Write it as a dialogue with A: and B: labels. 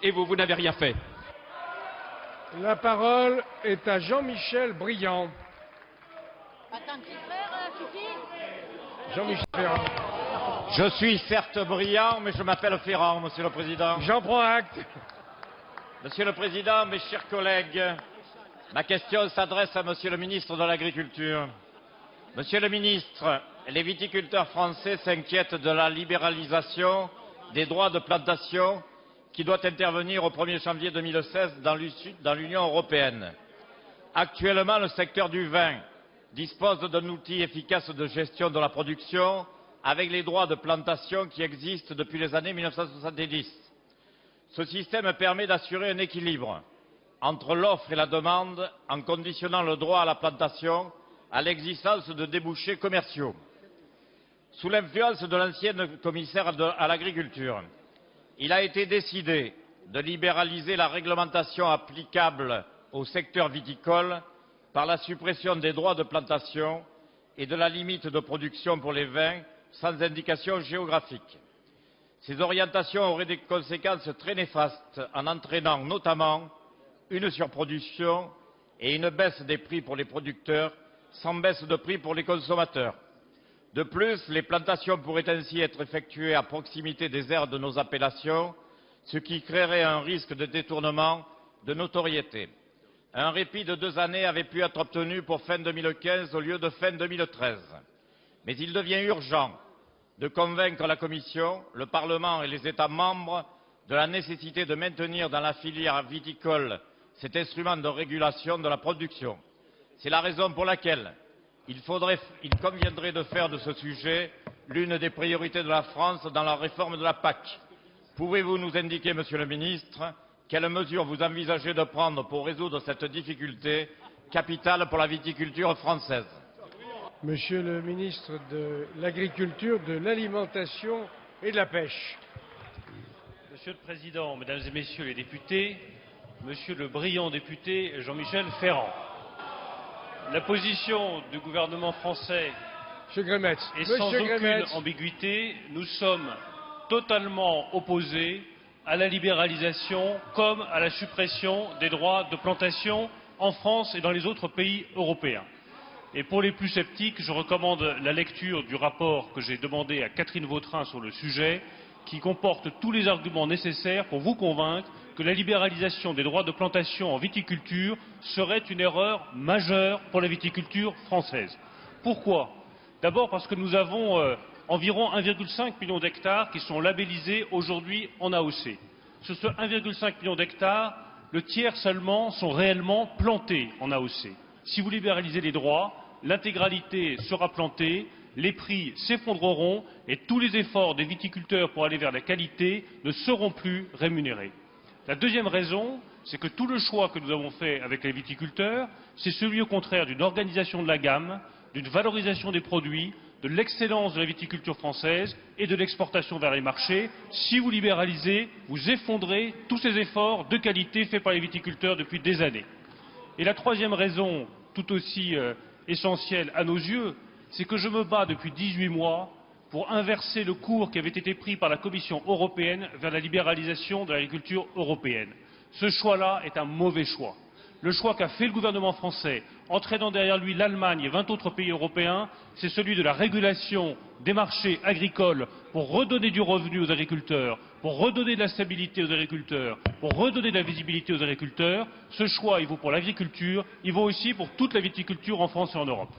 A: et vous n'avez rien fait.
B: La parole est à Jean-Michel Briand.
C: Attends, petit frère, Fifi.
B: Jean-Michel Ferrand.
D: Je suis certes brillant, mais je m'appelle Ferrand, Monsieur le Président.
B: J'en prends acte.
D: Monsieur le Président, mes chers collègues, ma question s'adresse à Monsieur le ministre de l'Agriculture. Monsieur le ministre, les viticulteurs français s'inquiètent de la libéralisation des droits de plantation qui doit intervenir au 1er janvier 2016 dans l'Union européenne. Actuellement, le secteur du vin dispose d'un outil efficace de gestion de la production avec les droits de plantation qui existent depuis les années 1970. Ce système permet d'assurer un équilibre entre l'offre et la demande en conditionnant le droit à la plantation à l'existence de débouchés commerciaux. Sous l'influence de l'ancienne commissaire à l'agriculture, il a été décidé de libéraliser la réglementation applicable au secteur viticole par la suppression des droits de plantation et de la limite de production pour les vins sans indication géographique. Ces orientations auraient des conséquences très néfastes en entraînant notamment une surproduction et une baisse des prix pour les producteurs sans baisse de prix pour les consommateurs. De plus, les plantations pourraient ainsi être effectuées à proximité des aires de nos appellations, ce qui créerait un risque de détournement de notoriété. Un répit de 2 années avait pu être obtenu pour fin 2015 au lieu de fin 2013. Mais il devient urgent de convaincre la Commission, le Parlement et les États membres de la nécessité de maintenir dans la filière viticole cet instrument de régulation de la production. C'est la raison pour laquelle il conviendrait de faire de ce sujet l'une des priorités de la France dans la réforme de la PAC. Pouvez-vous nous indiquer, Monsieur le ministre, quelles mesures vous envisagez de prendre pour résoudre cette difficulté capitale pour la viticulture française?
B: Monsieur le ministre de l'Agriculture, de l'Alimentation et de la Pêche.
E: Monsieur le Président, Mesdames et Messieurs les députés, Monsieur le brillant député Jean-Michel Ferrand, la position du gouvernement français est sans aucune ambiguïté. Nous sommes totalement opposés à la libéralisation comme à la suppression des droits de plantation en France et dans les autres pays européens. Et pour les plus sceptiques, je recommande la lecture du rapport que j'ai demandé à Catherine Vautrin sur le sujet, qui comporte tous les arguments nécessaires pour vous convaincre que la libéralisation des droits de plantation en viticulture serait une erreur majeure pour la viticulture française. Pourquoi? D'abord parce que nous avons environ 1,5 million d'hectares qui sont labellisés aujourd'hui en AOC. Sur ce 1,5 million d'hectares, le tiers seulement sont réellement plantés en AOC. Si vous libéralisez les droits, l'intégralité sera plantée, les prix s'effondreront et tous les efforts des viticulteurs pour aller vers la qualité ne seront plus rémunérés. La deuxième raison, c'est que tout le choix que nous avons fait avec les viticulteurs, c'est celui au contraire d'une organisation de la gamme, d'une valorisation des produits, de l'excellence de la viticulture française et de l'exportation vers les marchés. Si vous libéralisez, vous effondrez tous ces efforts de qualité faits par les viticulteurs depuis des années. Et la troisième raison, tout aussi essentielle à nos yeux, c'est que je me bats depuis 18 mois pour inverser le cours qui avait été pris par la Commission européenne vers la libéralisation de l'agriculture européenne. Ce choix-là est un mauvais choix. Le choix qu'a fait le gouvernement français, entraînant derrière lui l'Allemagne et 20 autres pays européens, c'est celui de la régulation des marchés agricoles pour redonner du revenu aux agriculteurs, pour redonner de la stabilité aux agriculteurs, pour redonner de la visibilité aux agriculteurs. Ce choix, il vaut pour l'agriculture, il vaut aussi pour toute la viticulture en France et en Europe.